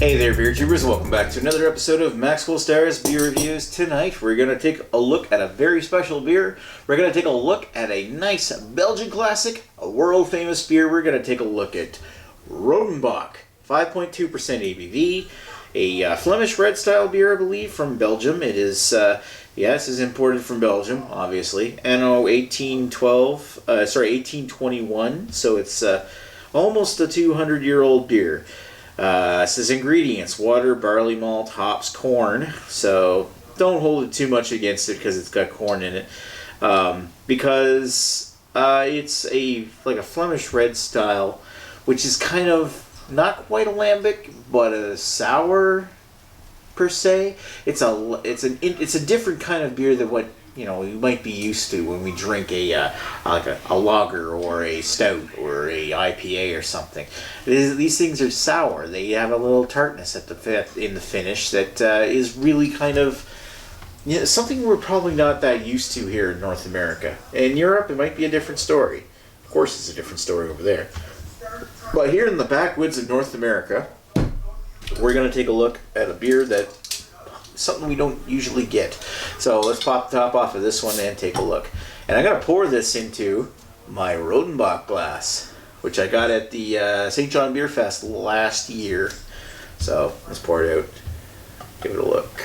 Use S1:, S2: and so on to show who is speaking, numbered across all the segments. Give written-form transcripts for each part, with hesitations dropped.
S1: Hey there, beer tubers. Welcome back to another episode of Maxwell Starr's Beer Reviews. Tonight, we're going to take a look at a very special beer. We're going to take a look at a nice Belgian classic, a world-famous beer. We're going to take a look at Rodenbach, 5.2% ABV, a Flemish Red style beer, I believe, from Belgium. It is, this is imported from Belgium, obviously. Anno 1821, so it's almost a 200-year-old beer. It says ingredients: water, barley malt, hops, corn. So don't hold it too much against it because it's got corn in it. Because it's like a Flemish Red style, which is kind of not quite a lambic, but a sour per se. It's a different kind of beer than what you might be used to when we drink a lager or a stout or a IPA or something. These things are sour. They have a little tartness in the finish that is really kind of something we're probably not that used to here in North America. In Europe, it might be a different story. Of course, it's a different story over there. But here in the backwoods of North America, we're going to take a look at a beer that something we don't usually get. So let's pop the top off of this one and take a look. And I'm going to pour this into my Rodenbach glass, which I got at the St. John Beer Fest last year. So let's pour it out. Give it a look.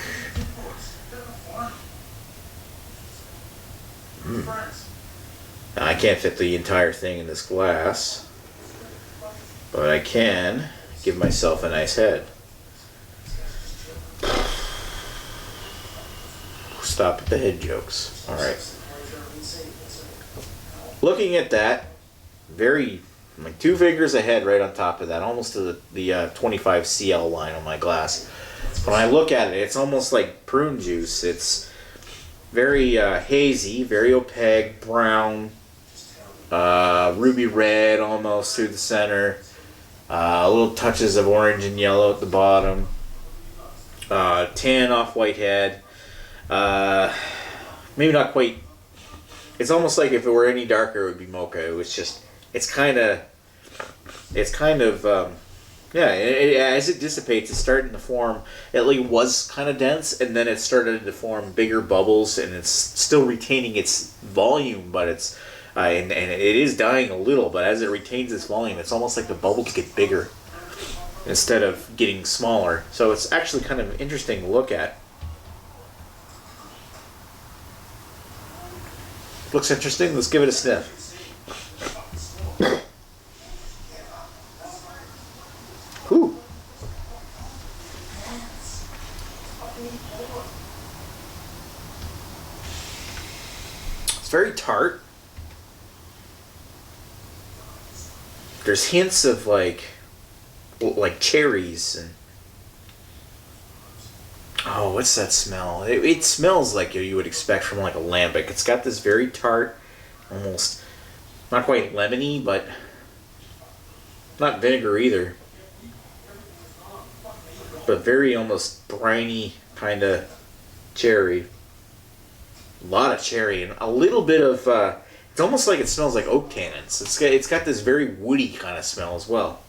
S1: Now, I can't fit the entire thing in this glass, but I can give myself a nice head. Stop at the head jokes. Alright. Looking at that, very, like 2 fingers ahead right on top of that, almost to the 25 CL line on my glass. When I look at it, it's almost like prune juice. It's very hazy, very opaque, brown, ruby red almost through the center, little touches of orange and yellow at the bottom, tan off-white head. Maybe not quite. It's almost like if it were any darker, it would be mocha. It was just. It's kind of. As it dissipates, it's starting to form. It was kind of dense, and then it started to form bigger bubbles, and it's still retaining its volume, but it's. And it is dying a little, but as it retains its volume, it's almost like the bubbles get bigger instead of getting smaller. So it's actually kind of interesting to look at. Looks interesting. Let's give it a sniff. Whew. It's very tart. There's hints of like cherries and oh, what's that smell? It smells like you would expect from like a lambic. It's got this very tart, almost not quite lemony, but not vinegar either. But very almost briny kind of cherry. A lot of cherry and a little bit of. It's almost like it smells like oak tannins. It's got this very woody kind of smell as well.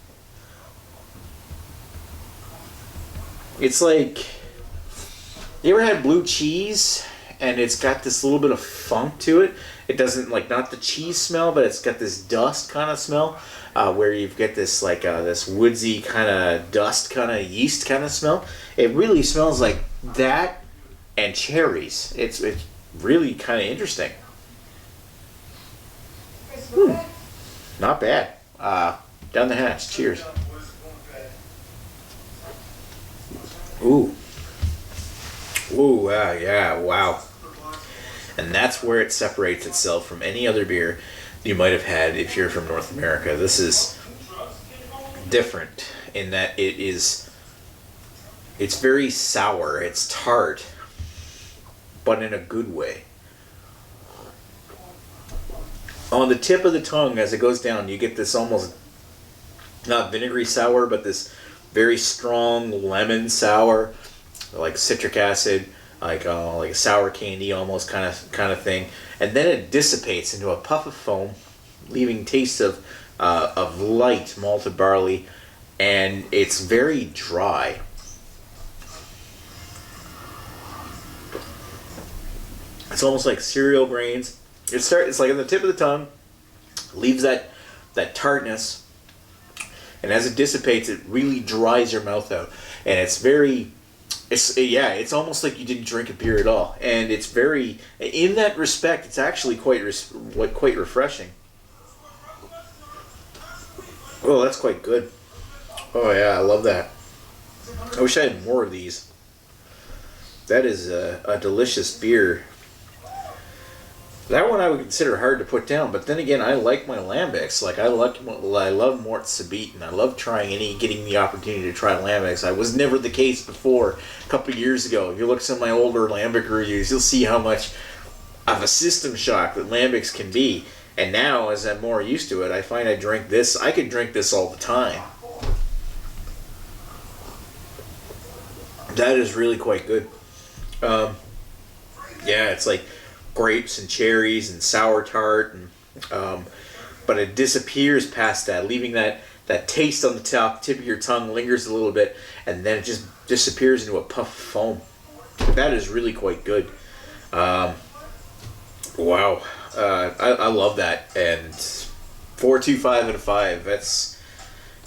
S1: It's like. You ever had blue cheese and it's got this little bit of funk to it? It doesn't not the cheese smell, but it's got this dust kind of smell where you've got this this woodsy kind of dust kind of yeast kind of smell. It really smells like that and cherries. It's really kind of interesting. Not bad. Down the hatch. Cheers. Ooh. Ooh, yeah, wow. And that's where it separates itself from any other beer you might have had if you're from North America. This is different in that it's very sour, it's tart, but in a good way. On the tip of the tongue as it goes down, you get this almost, not vinegary sour, but this very strong lemon sour, like citric acid, like a sour candy almost kind of thing, and then it dissipates into a puff of foam, leaving taste of light malted barley and it's very dry. It's almost like cereal grains. It's like on the tip of the tongue, leaves that tartness, and as it dissipates, it really dries your mouth out, and it's almost like you didn't drink a beer at all, and it's very, in that respect, it's actually quite refreshing. Oh, that's quite good. Oh yeah, I love that. I wish I had more of these. That is a delicious beer. That one I would consider hard to put down, but then again, I like my lambics. Like I love Mort Sabit, and I love getting the opportunity to try lambics. I was never the case before. A couple of years ago, if you look at some of my older lambic reviews, you'll see how much of a system shock that lambics can be. And now, as I'm more used to it, I find I could drink this all the time. That is really quite good. Yeah, it's like grapes and cherries and sour tart, and but it disappears past that, leaving that taste on the tip of your tongue lingers a little bit, and then it just disappears into a puff of foam. That is really quite good. Wow, I love that, and 4.25 out of 5. That's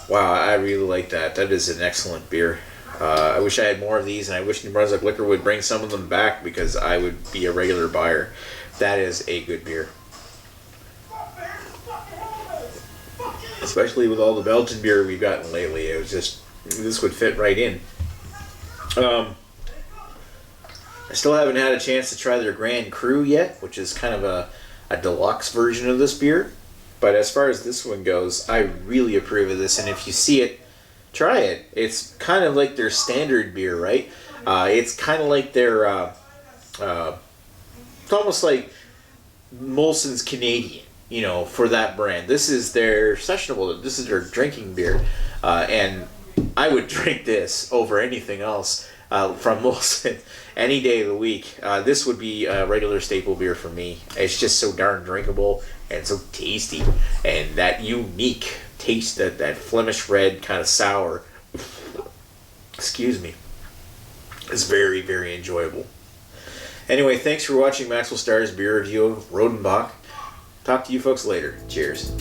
S1: wow. I really like that. That is an excellent beer. I wish I had more of these, and I wish New Brunswick Liquor would bring some of them back, because I would be a regular buyer. That is a good beer. Especially with all the Belgian beer we've gotten lately. It was just, this would fit right in. I still haven't had a chance to try their Grand Cru yet, which is kind of a deluxe version of this beer. But as far as this one goes, I really approve of this, and if you see it, try it. It's kind of like their standard beer, right? It's kind of like their, it's almost like Molson's Canadian, for that brand. This is their sessionable, this is their drinking beer. And I would drink this over anything else from Molson any day of the week. This would be a regular staple beer for me. It's just so darn drinkable and so tasty. And that unique taste, that Flemish Red kind of sour, excuse me, is very, very enjoyable. Anyway, thanks for watching Maxwell Starr's beer review of Rodenbach. Talk to you folks later. Cheers.